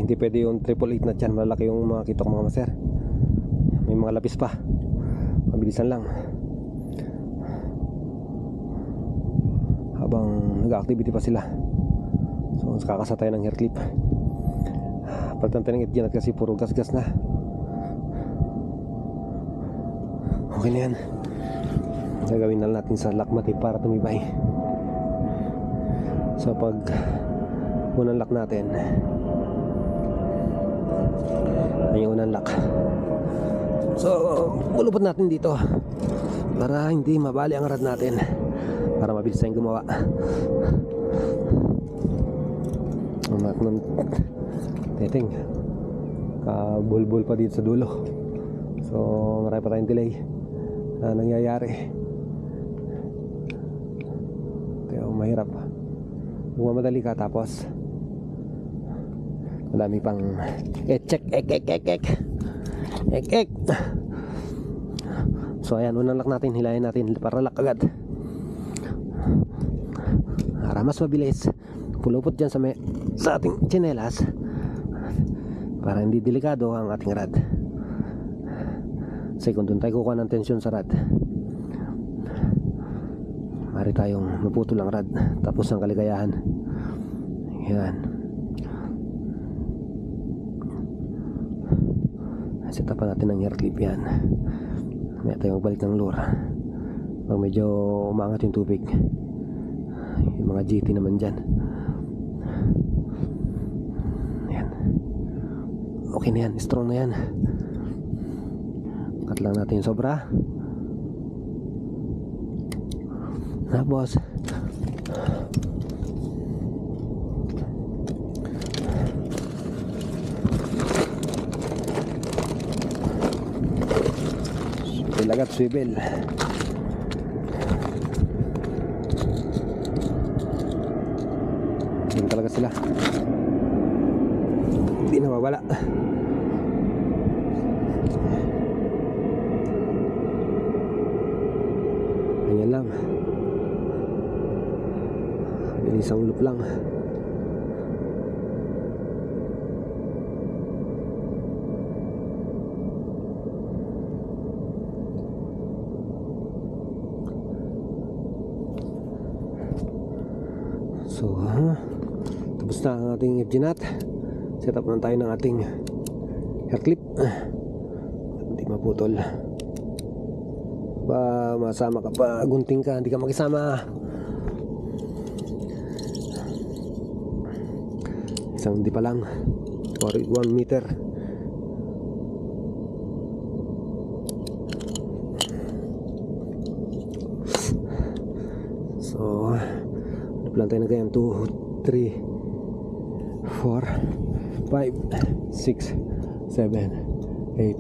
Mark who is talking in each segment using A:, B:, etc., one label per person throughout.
A: Hindi pwede yung 888 na dyan. Malaki yung mga kitok mga master. May mga lapis pa. Mabilisan lang. Habang nag-activity pa sila. So kakasa tayo ng hair clip. Palitan tayo ng itginat kasi puro gas-gas na. Okay na yan. Gagawin na natin sa lock mati para tumibay. So pag unang lock natin, ay yung unang lock. So bulupot natin dito para hindi mabali ang rad natin, para mabilis tayong gumawa. Umat ng teting kabulbul pa dito sa dulo. So marami pa tayong delay na nangyayari. Kaya mahirap kung madali ka tapos madami pang check ek. So ayan, unang lock natin, hilahin natin para lock agad para mas mabilis. Pulupot dyan sa ating tsinelas para hindi delikado ang ating rad. Kasi kung doon tayo kukuha ng tensyon sa rad, mari tayong maputol ang rad, tapos ang kaligayahan. Yan. Set up natin ng hair clip yan. May tayo magbalik ng lure pag medyo umangat yung tubig. Yung mga GT naman dyan. Yan. Okay na yan, strong na yan. Cut lang natin yung sobra. Tapos ilagat swivel. Yan talaga sila, hindi na mawala. Ganyan lang, isang loop lang. So tapos na ang ating FG nut. Set up na tayo ng ating hair clip. Hindi maputol. Pa masama ka pa, gunting ka, hindi ka makisama. Isang di pa lang, or 1 meter. So plan tayo na ganyan. 2, 3, 4, 5, 6, 7, 8,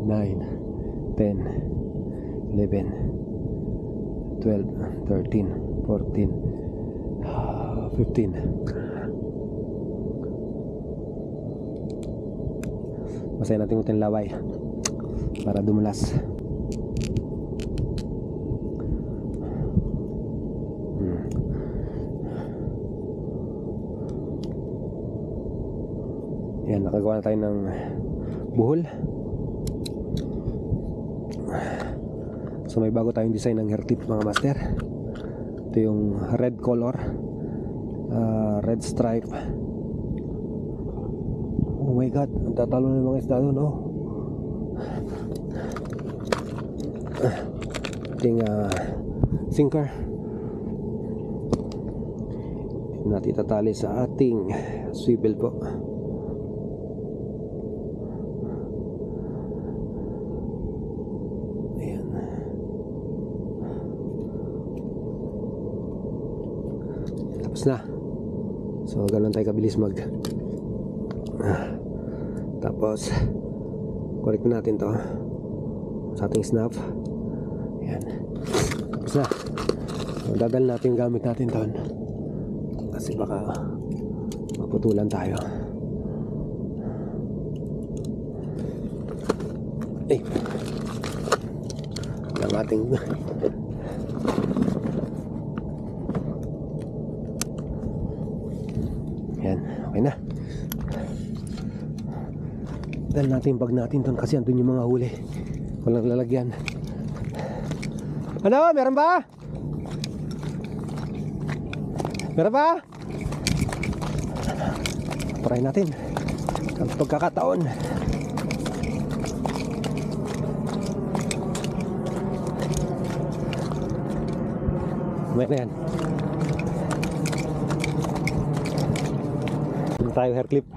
A: 9, 10, 11, 12, 13, 14, 15. Basahin natin yung laway para dumulas. Yan, nakagawa na tayo ng buhol. So may bago tayong design ng hair clip mga master. Ito yung red color, red stripe. Oh my god, ang tatalo na yung mga isda doon, oh. Ating sinker. Natin itatali sa ating swivel po. Ayan. Tapos na. So ganoon tayo kabilis mag tapos correct natin to sa ating snap. Ayan. Tapos na. So, dadal natin yung gamit natin doon kasi baka maputulan tayo. Ang ating yan, okay na. Dahil natin yung bag natin doon kasi andun yung mga huli. Walang lalagyan. Ano? Meron ba? Meron ba? Try natin ang pagkakataon. May na yan. Hindi tayo hair clip.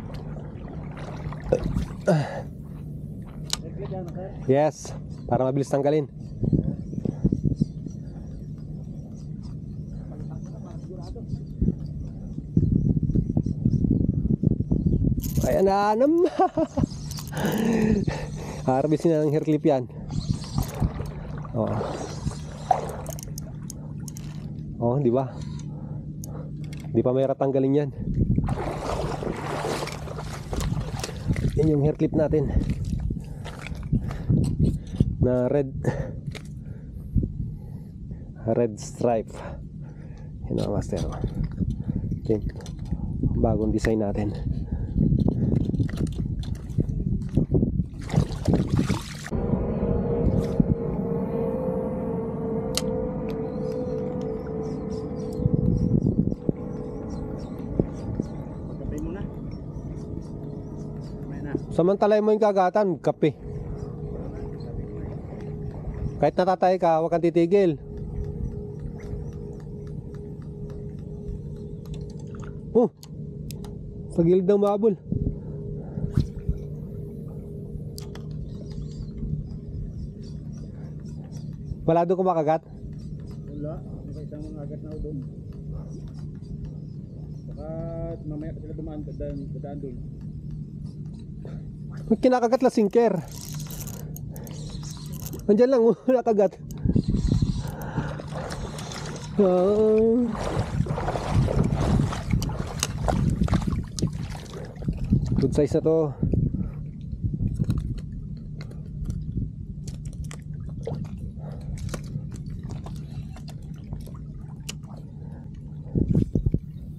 A: Yes, para mabilis tanggalin. Ayan na naman. Harvestin na ng hair clip yan. Oh. Oh, di ba? Di pa mahirap tanggalin yan. Yan yung hair clip natin. Na red stripe. Yan ang master. Okay. Bagong design natin. Samantalay mo yung kagatan, kape. Kahit natatay ka, huwag kang titigil. Oh, sa gilid ng mabul. Wala doon kumakagat?
B: Wala, may isang mga agat na doon. Saka mamaya pa sila dadaan doon.
A: May kinakagat la sinker. Nandiyan lang, nakagat. Good size na to.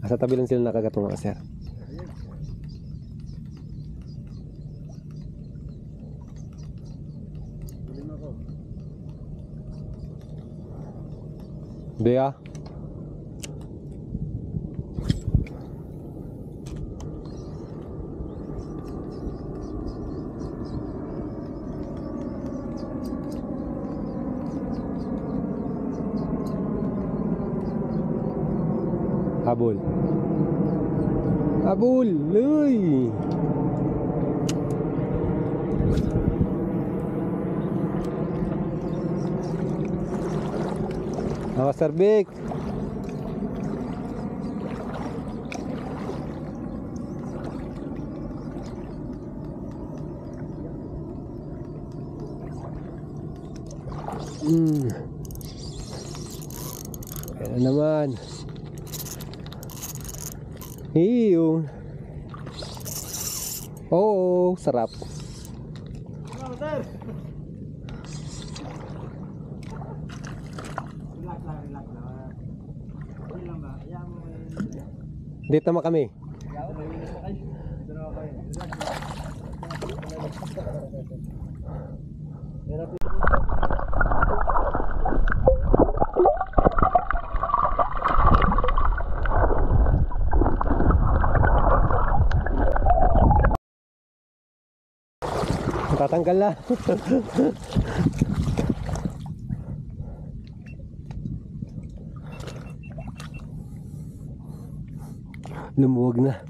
A: Sa tabi lang sila nakagat mga sir. Hindi ah. Habol. Habol. Uy. Master Vic. Ayan naman. Iyong. Oo, sarap. Dito naman kami. Tatanggal na. Lumuwag na.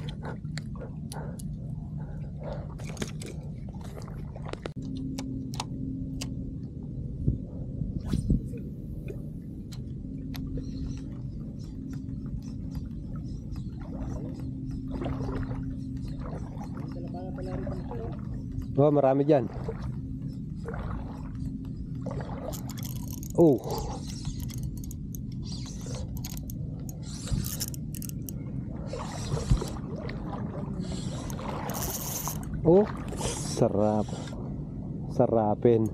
A: Oh, marami dyan. Oh. Oh, sarap. Sarapin.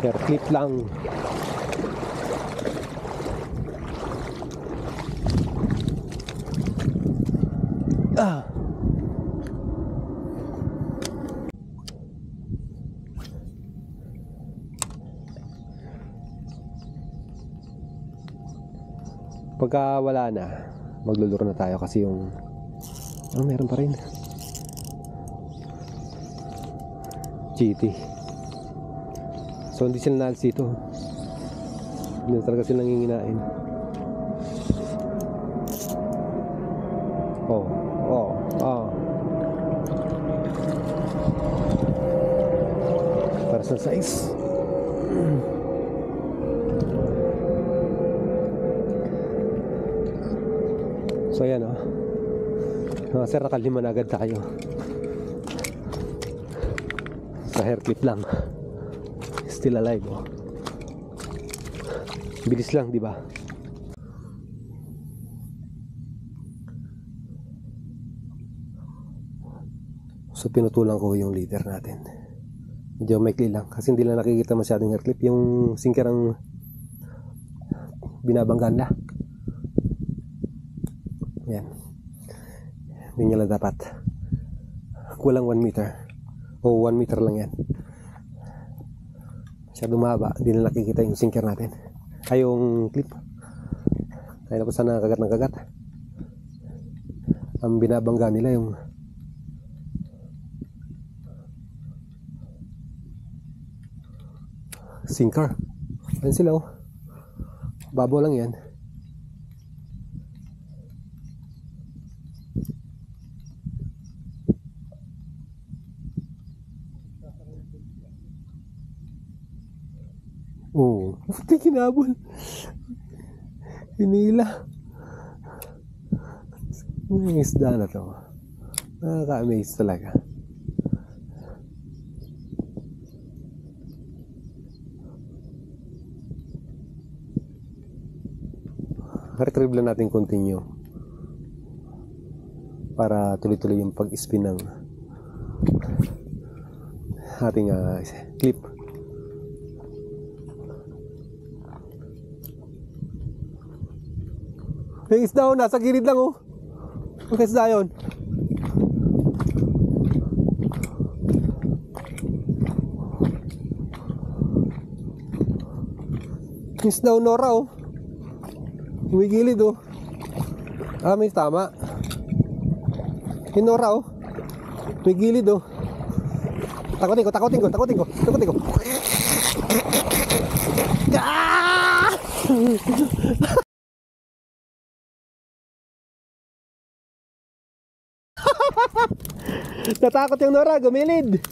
A: Hair clip lang. Ah. Pagka wala na, magluluro na tayo kasi yung meron pa rin GT. So hindi sila naalis dito, hindi talaga sila nginginain. Para sa size. So ayan sir, nakalima na agad tayo sa hair clip lang. Still alive bilis lang, di ba? So pinutulan ko yung leader natin, medyo maikli lang kasi hindi lang nakikita masyadong hair clip. Yung sinker ang binabanggaan na. Yan, hindi nyo lang dapat kulang 1 meter o 1 meter lang yan, masyadong mahaba, hindi na nakikita yung sinker natin ay yung clip. Kaya na po sana kagat ng kagat. Ang binabangga nila yung sinker. Ayan sila babo lang yan. Puti kinabol. Hinila. Yung isda na to, nakaka-amaze talaga. Retrieve lang natin continue para tuloy-tuloy yung pag-spin ng ating clip. Yung isda nasa gilid lang Ang isda yun. Yung isda Nora humigilid may tama. Yung Nora humigilid Takotin ko. Ah! Natakot yung Nora, gumilid.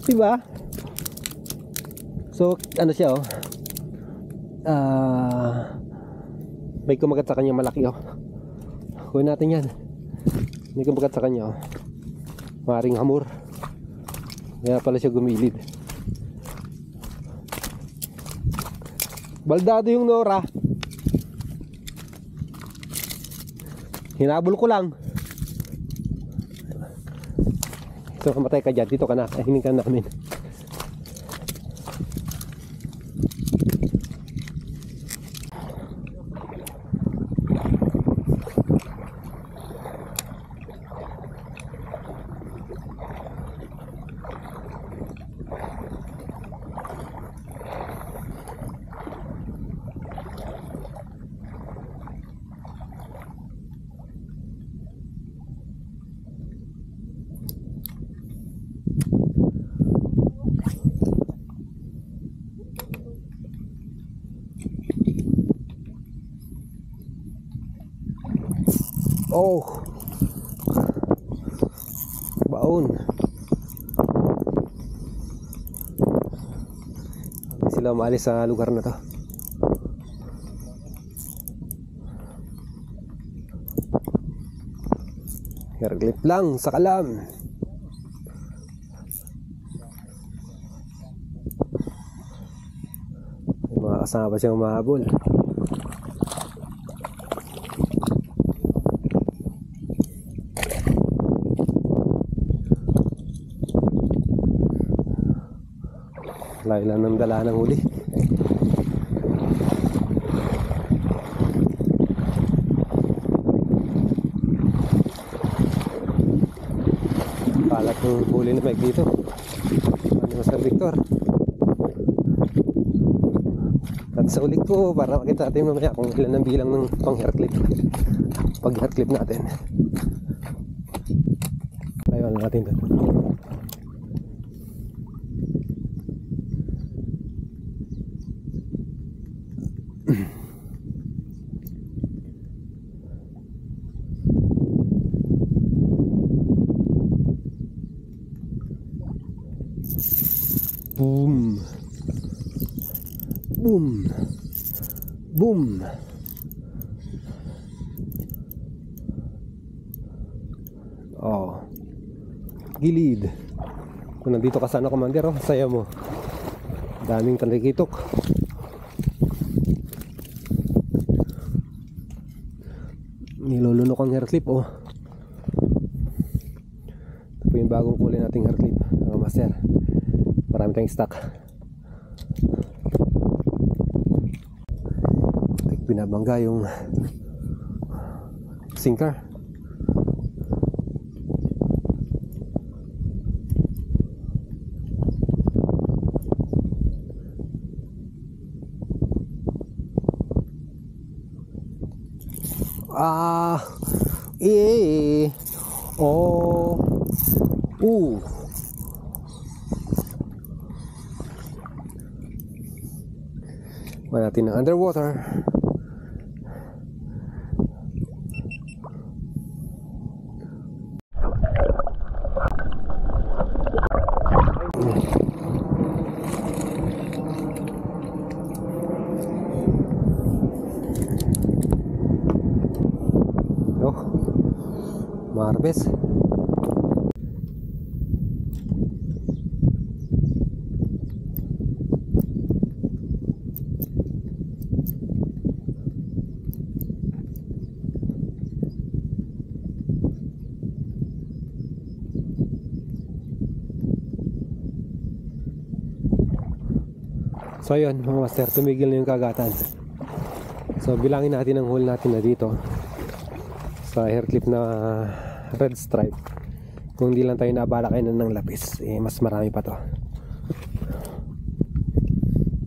A: Diba? So, ano siya may kumagat sa kanya malaki kunin natin yan. May kumagat sa kanya maring hamor, kaya pala siya gumilid. Baldado yung Nora, hinabol ko lang. So kamatay ka dyan, dito ka na, kainin ka namin. Baon. Hindi sila umalis sa lugar na to. Hairclip lang sa kalam. May mga kasama pa siyang mahabol. Layo lang ng dala ng huli. Palat ng huli na Mike dito. Ano Sir Victor? At sa ulit ko para makita natin mamaya kung ilan ang bilang ng pang hair clip pag hair clip natin. Tayo lang natin doon. Boom. Boom. Boom. Oh. Gilid. Kung nandito ka sana, commander, oh, saya mo. Daming talikitok. Nilulunok ang hair clip, oh. Ito po yung bagong kulay nating hair clip, mga master. Marami tayong stock. Pinabangga yung sinker. Oh, wala natin ng underwater. Marbes. So yun mga master, tumigil na yung kagatan. So bilangin natin ang hole natin na dito sa hair clip na red stripe. Kung hindi lang tayo naabala kayo ng lapis, mas marami pa to.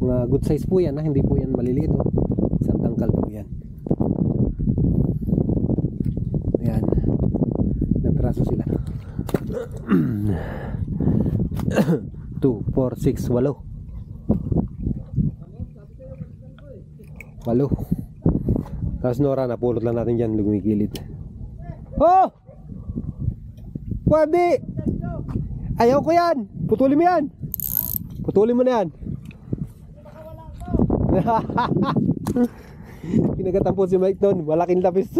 A: Mga good size po yan, hindi po yan maliliit, oh. Isang tangkal po yan. Ayan, ng piraso sila. 2, 4, 6, 8. 8. Tapos Nora, napulot lang natin dyan, lumigilid. Oh! Pwede! Ayaw ko yan! Putulin mo yan! Putulin mo na yan! Kinagatampo si Mike doon, malaking lapis.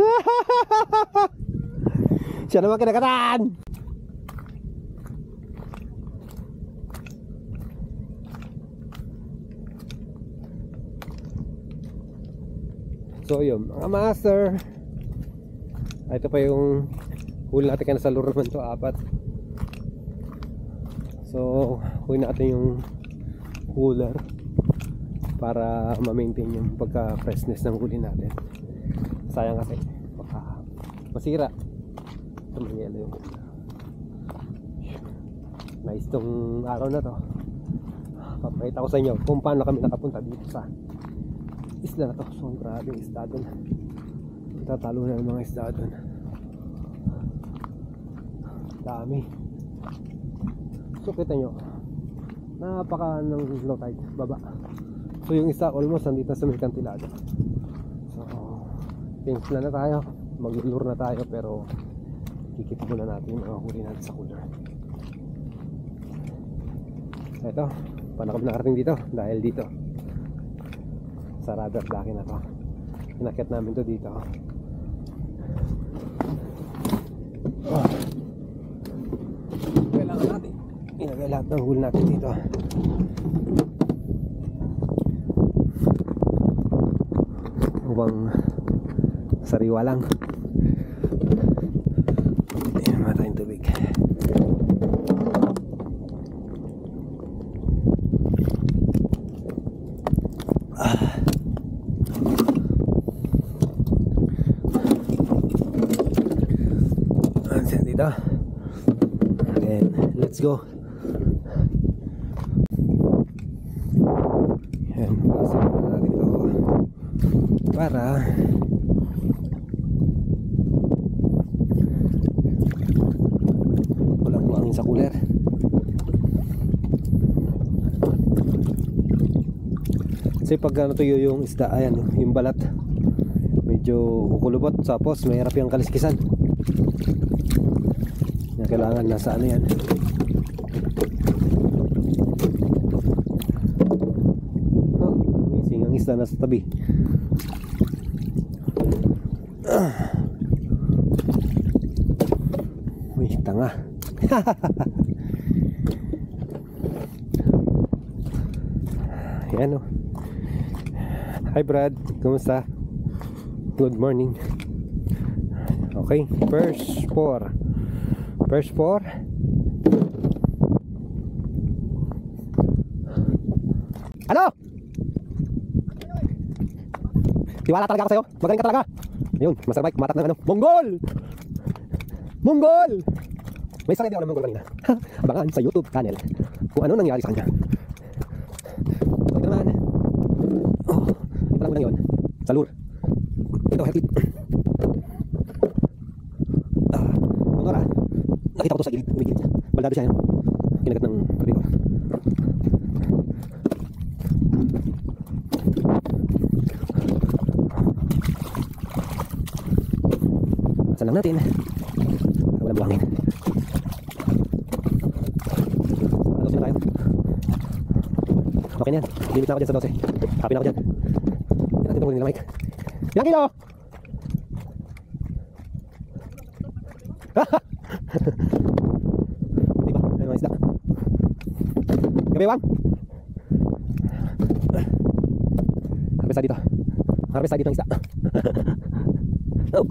A: Siya naman kinagatan! So yun, mga master, ito pa yung huli natin ka na sa lure naman to, 4. So huli natin yung cooler para ma-maintain yung pagka-freshness ng huli natin. Sayang kasi baka masira. Ito may yelo yung cooler. Nice tong araw na to. Papakita ko sa inyo kung paano kami nakapunta dito sa isla na to. So grabe yung isda dun. Tatalo na ng mga isda dun. Dami. So kita nyo, napaka ng low tide, baba. So yung isa almost nandito sa may kantilado. So change na tayo, mag-lure na tayo, pero kikip muna natin yung mga huli natin sa cooler. So ito, paano kami nakarating dito? Dahil dito sa rubber blocking na to, inakyat namin to dito. Kailangan natin ilagay lahat ng huli natin dito upang sariwa lang. Ayan, naman tayong tubig. Dito. And let's go. Ayan, pasok na natin ito. para walang buhangin sa cooler. Kasi pag natuyo yung isda, ayan, yung balat medyo kukulubot, tapos mahirap yung kaliskisan. Kailangan nasa ano yan. Oh, may singang isda nasa tabi. Uy, tanga. Yan o. Hi Brad, kumusta? Good morning. Okay, first 4. First 4. Ano? Tiwala talaga ako sa'yo. Magaling ka talaga. Ayun, Master Mike, kumatak ng ano. Monggol! Monggol! May sarili ako ng Monggol kanina. Abangan sa YouTube channel kung ano nangyari sa kanya. Ito naman. Oh, ito lang muna yun. Sa lure. Ito, headlit. Nora, nakita ko to sa gilid. Umigilid. Baldado siya yun. Kinagat ng karbitor. Saan lang natin. Walang buhangin. Ano na tayo? Okay na yan. Limit na ako dyan sa 12. Happy na ako dyan. Yan natin ito nila Mike. Ilang kilo? Diba? Ano mga isda? Gabi Wang? Harvest tayo dito. Harvest tayo dito ng isda. Oh.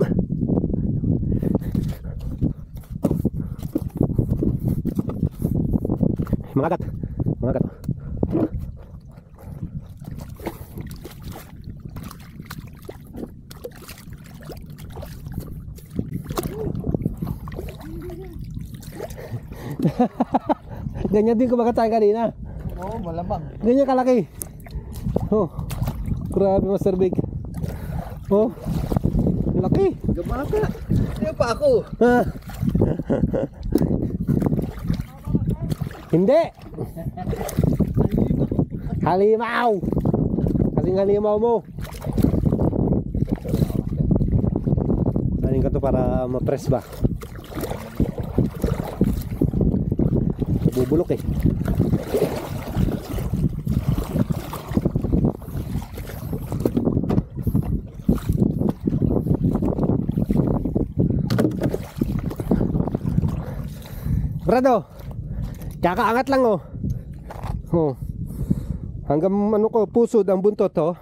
A: Mangagat. Mangagat. Ganyan din kumagat tayo kanina.
B: Oo, malamang.
A: Ganyan kalaki. Oh, grabe Master Big. Oh, laki.
B: Gamaka. Hindi pa ako.
A: Hindi. Halimaw. Kasing halimaw mo. Kanin ka to para ma-press ba? Bubulok eh. Brado, kakaangat lang oh. Oh. Hanggang ano ko, pusod ang buntot oh.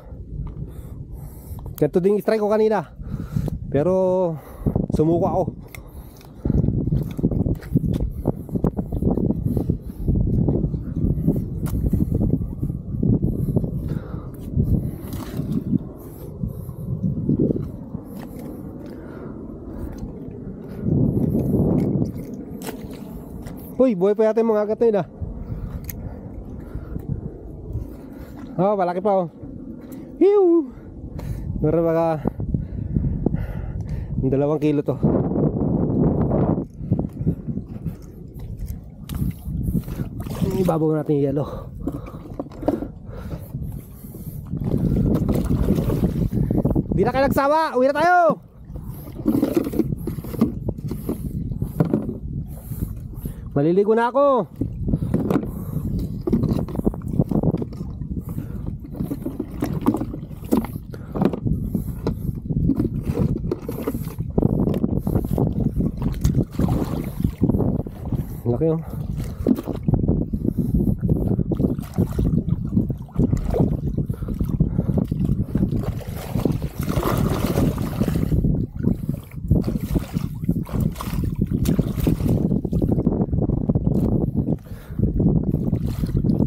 A: Ganito din strike ko kanina. Pero sumuko ako. Uy, buhay pa yata yung mga agat na yun ah. Oh, malaki pa oh. Hiu! Meron baka 2 kilo to. Ibabaw natin yung yelo. Di na kayo nagsawa, uwi na tayo! Maliligo na ako. Laki oh.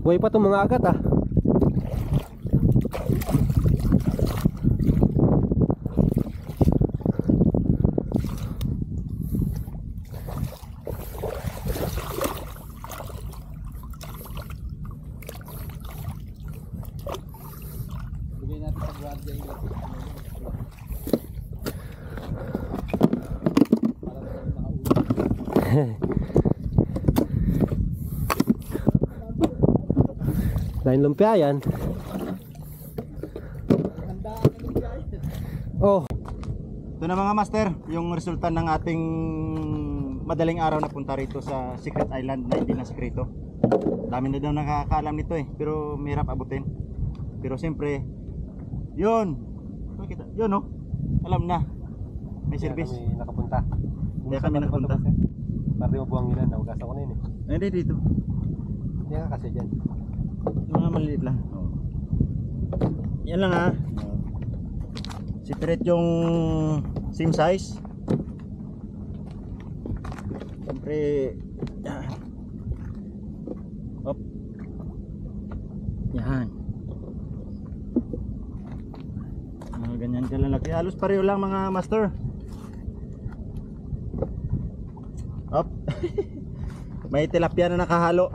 A: Buhay pa itong mga agat ah.
B: Bigay natin sa guardia yung
A: Lain lumpia yan. Oh,
C: Ito na mga master, yung resulta ng ating madaling araw na punta rito sa Secret Island na hindi na sekreto. Dami na daw nakakaalam nito pero mahirap abutin. Pero siyempre, yun, yun oh, alam na, may service.
A: kami nakapunta.
C: Kaya kami nakapunta.
A: Para di mabuhangin na, nahugasan ko na yun eh.
C: Hindi dito,
A: Hindi nga kasi dyan.
C: mga maliit lang. Yan lang ha. Secret yung same size. Siyempre, yan. Op. Yan. Mga ganyan kalalaki. Halos pareho lang mga master. Op. May tilapia na nakahalo.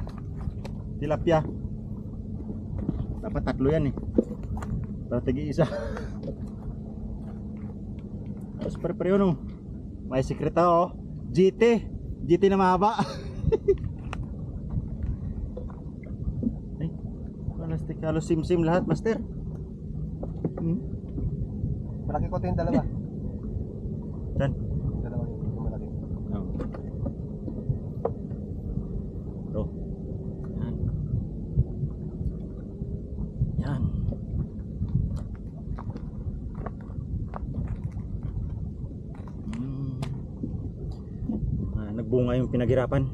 C: Tilapia. Dapat tatlo yan para tigi-isa. Halos pareho no. May sekreta GT na mahaba. Ay, plastic halos sim lahat master.
A: Malaki ko ito yung dalawa.
C: Saan?
A: Dalawa yung malaki.
C: Oh. Yan. Yan. Nagbunga yung pinaghirapan.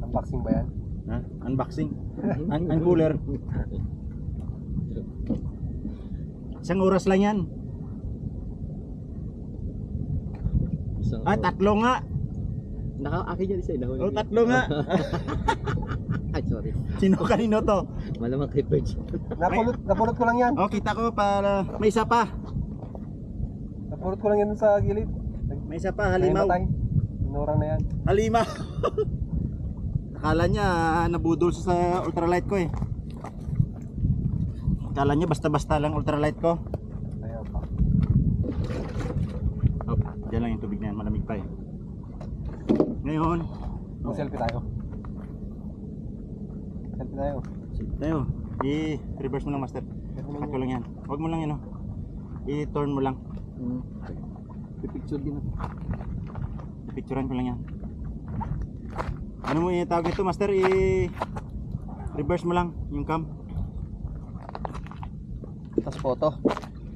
A: Unboxing ba yan?
C: Ha? Unboxing. Uncooler. Isang oras lang yan. Tatlo nga.
B: Naka-aki dyan isa.
C: Oh, tatlo nga.
B: Ay, sorry.
C: Sino kanino to?
B: Malamang kay Perch.
A: Napulot ko lang yan.
C: Oh, kita ko para may isa pa.
A: Napulot ko lang yan sa gilid.
C: May isa pa, halimaw.
A: Inurang na yan.
C: Halimaw. Akala niya nabudol siya sa ultralight ko Akala niya basta-basta lang ultralight ko.
A: Ayaw pa.
C: Oh, diyan lang yung tubig na yan, malamig pa Ngayon,
A: Selfie tayo. Selfie tayo.
C: tayo, i-reverse mo lang master. Cut ko lang yan. Huwag mo lang yan i-turn mo lang.
B: Pipicture din ako.
C: I-picturean ko lang yan. Ano mo itawag ito master? I-reverse mo lang yung cam.
B: Tapos photo.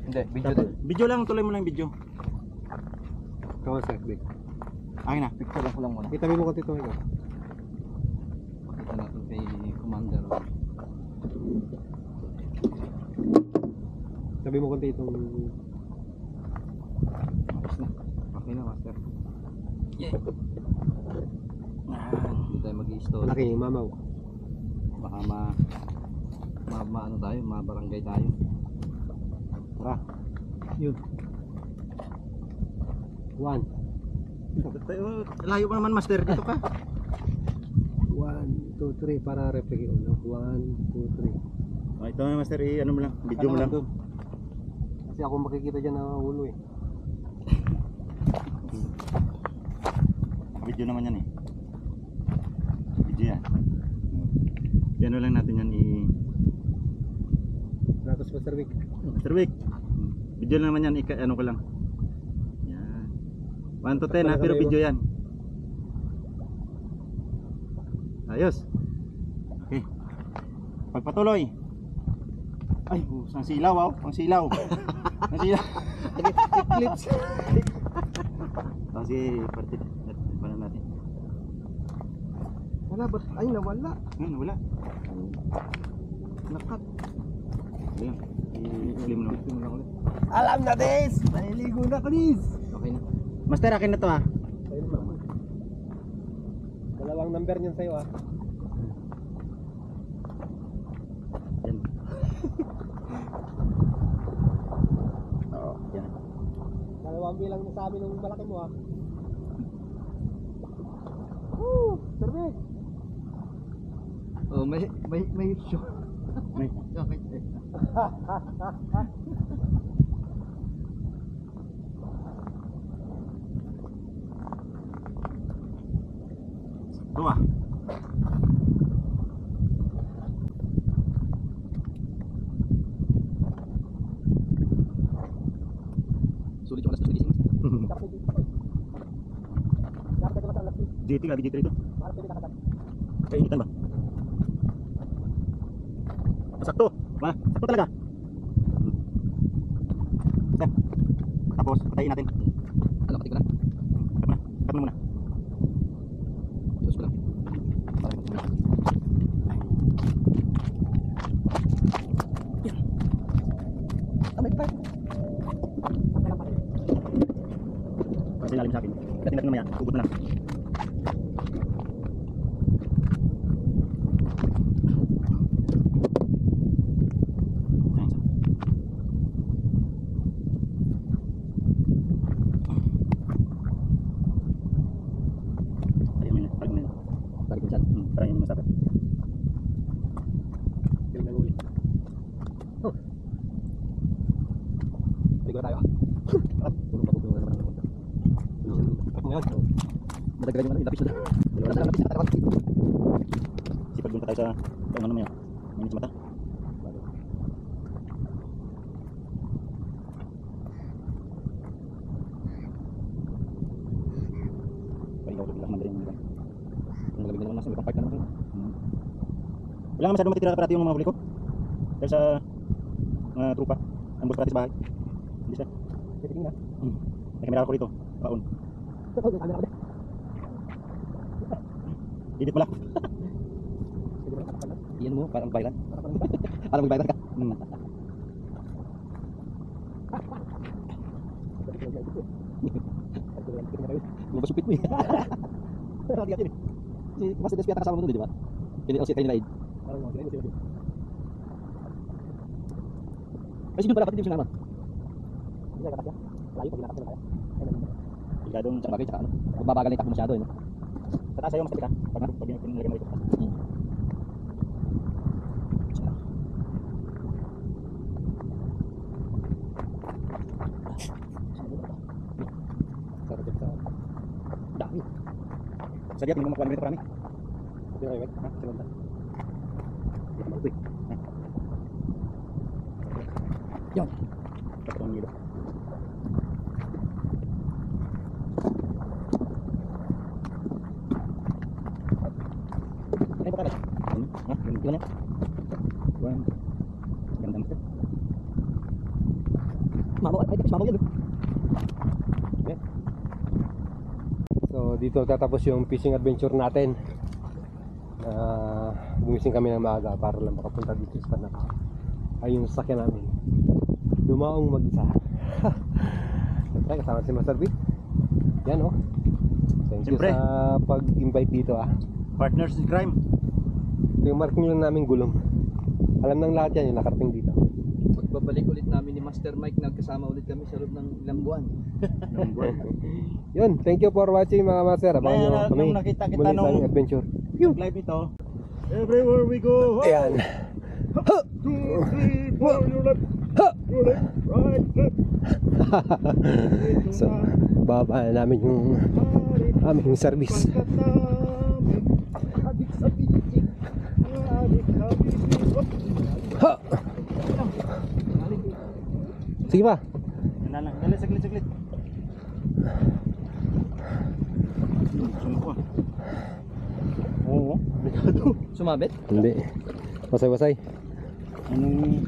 B: Hindi, video din.
C: Video lang, tuloy mo lang video.
A: Ikaw ang selfie.
C: Akin na.
B: Picture lang ko lang muna.
A: Itabi mo konti ito ikaw.
B: Pakita natin kay Commander.
A: Itabi mo konti itong...
B: Tapos na. Okay na, master. Yeah. Hindi tayo mag-i-install.
A: Laki yung mamaw.
B: Baka ano tayo, mabarangay tayo.
A: Tara. Yun. 1.
C: Layo pa naman master, dito ka.
A: 1, 2, 3 para replicate ulo. 1, 2, 3.
C: Ito na master, ano mo lang, video mo lang.
A: Kasi ako makikita dyan na ulo
C: Video naman yan Video yan. Ano lang natin yan
A: Ratos Master Vic.
C: Master Vic. Video lang naman yan, ano ko lang. Yan. 1 to 10 pero video yan. Ayos. Okay. Pagpatuloy. Ay, ang silaw ang silaw. Ang silaw.
B: Clips.
C: Kasi parte paano natin.
B: Wala ba? Ay, nawala.
C: Wala.
B: Nakat.
C: Ayan. I-film mo.
B: Alam na, Des! Naliligo na ko, Des! Okay na.
C: Master, akin na to
A: Ayun naman. Dalawang number niyan sa'yo
C: Yan. Oo, yan.
A: Dalawang bilang na sa amin ng malaki mo Serve!
B: Oh, may show.
C: May.
B: Okay.
C: Tuwa.
B: Sulit yung alas 2 nagising.
C: GT, grabe GT ito. Kainitan ba? Sakto. Sakto talaga. Step. Tapos, patayin natin.
B: Ano, katig ko na.
C: Cut mo muna.
B: Ilos ko lang. Para ko muna. Yan. Tamay pa.
C: Kasi lalim sa akin. Dating natin mamaya. Ubod na lang.
B: Balik ko dyan.
C: Para yung masakit.
B: Galing na huli. Oh. Balik ko na tayo. Tulong na naman.
C: Cut mo yan.
B: Madagdagan yung lapis na. Lapis na.
C: Sipag doon pa tayo sa ano mo yan. Mainit sa mata. Pag ikaw biglang mandarin mo.
B: Ang galing na naman nasa may pang-park na naman.
C: Wala nga masyadong matitira parati yung mga huli ko. Dahil sa mga trupa. Ang boss parati sa bahay. Hindi siya.
B: Titingin na.
C: May kamera ako rito. Paon. Edit mo lang.
B: Iyan mo, parang viral. Parang may viral ka. Mabasupit mo eh. Hindi ka si Mas Des Piata kasama mo doon, di ba? Kini Elsie kayo nila. Ay, sino pala pati di mo sinama? Hindi ka kasya. Layo pag ginakasya na kaya.
C: Bigadong
B: Sa bagay, tsaka ano. Magbabagal na yung takbo masyado, eh. No?
C: sa taas ayaw mas kapit ha. Pag pinilagay mo rito.
B: Dami.
C: Sa diya, hindi mo makuha na rito parami.
B: Hindi kayo, ha? Sinundan. Hindi ka malutoy. Yan.
C: Tapos ang hilo. Ay, baka ba? Ha? Yun yan. One. Ganda mo.
B: Mamaw, ay, mamaw yan.
A: So dito tatapos yung fishing adventure natin. Gumising kami ng maaga para lang makapunta dito sa Panak. Ay yung sasakyan namin. Dumaong mag-isa. Siyempre kasama si Master B. Yan oh. Thank you
C: Siyempre.
A: sa pag-invite dito ah.
C: Partners in crime.
A: Yung marking lang namin gulong. Alam ng lahat yan yung nakarating dito.
B: Pagbabalik ulit namin ni Master Mike, nagkasama ulit kami sa loob ng ilang buwan.
A: Yun, thank you for watching mga master. Abangan nyo
C: Nung
A: kami
C: nakita kita
A: muli sa
C: nung-
A: aming adventure.
C: Live ito. Everywhere we go.
A: Ayan.
C: 2, 3, 4, your left, your left, right, left.
A: So, baba na namin yung aming service. Ha! Sige pa.
C: Dali, saglit. Oo, delikado.
B: Sumabit?
A: Hindi. Wasay-wasay.
C: Anong...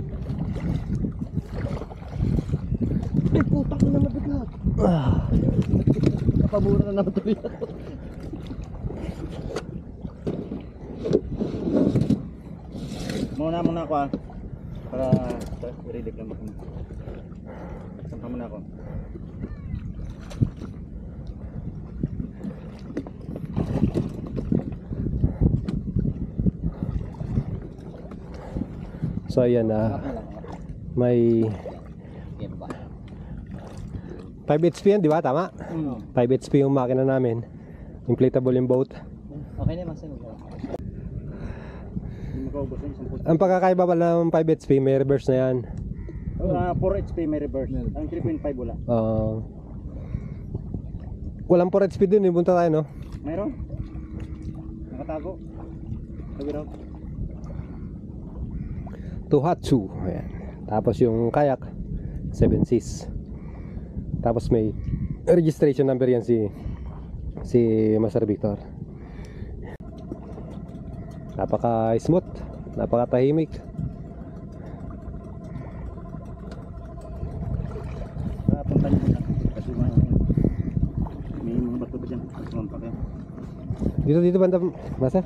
B: Ay, putang ina mabigat. Kapabura na naman tuloy ako.
C: Muna ako ah. Para i-relieve lang ako. Sampa muna ako.
A: So ayan may 5 HP yan, di ba? Tama? 5 HP yung makina namin. Inflatable yung boat.
B: Okay na, Master.
C: Hindi makaubos na isang puso.
A: Ang pagkakaiba pala ng 5 HP, may reverse na yan.
C: 4 HP may reverse. Ang 3.5 wala.
A: Walang 4 HP dun, ibunta tayo no?
C: Mayroon? Matago. Sabi raw.
A: Tohatsu. Ayan. Tapos yung kayak 7 Seas. Tapos may registration number yan si Master Victor. Napaka smooth, napaka tahimik.
C: Punta niyo muna. Kasi may mga bato ba dyan? Sumampa kayo.
A: Dito banda, Master.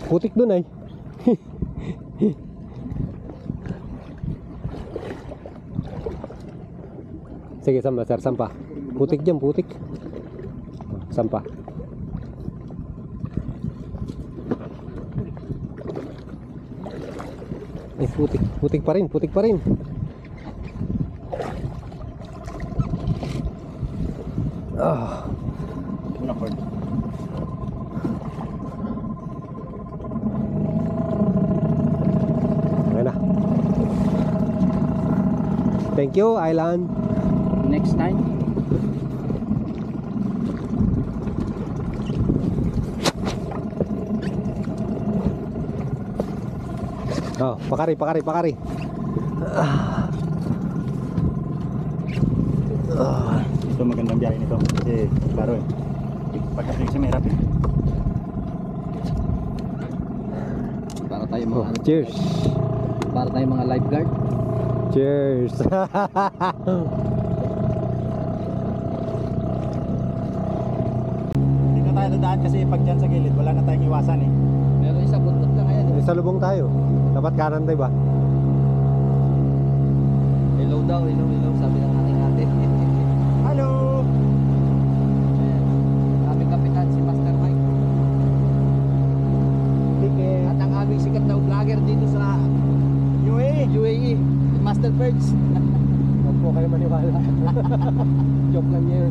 A: Putik dun ay. Sige, Master, sampa. Putik dyan, putik. Sampa. Putik. Putik pa rin, putik pa rin.
C: Muna cord.
A: Okay na. Thank you, Island.
B: Next time.
A: Oh, pakari.
C: Ito magandang biyahe nito. Kasi klaro eh. Pagka-flex may hirap eh.
B: Para tayo mga
A: Oh, cheers.
B: para tayo mga lifeguard.
A: Cheers.
C: Hindi na tayo dadaan kasi pag dyan sa gilid, wala na tayong iwasan eh.
B: Meron isa buntot lang ngayon.
A: Sa lubong tayo. Dapat kanan tayo ba?
B: Hello daw, hello, sabi ng ating ate.
C: Hello!
B: Aming kapitan si Master Mike.
A: Ticket.
B: At ang aming sikat na vlogger dito sa UAE, si Master Perch.
A: Huwag po kayo maniwala. Joke lang yun.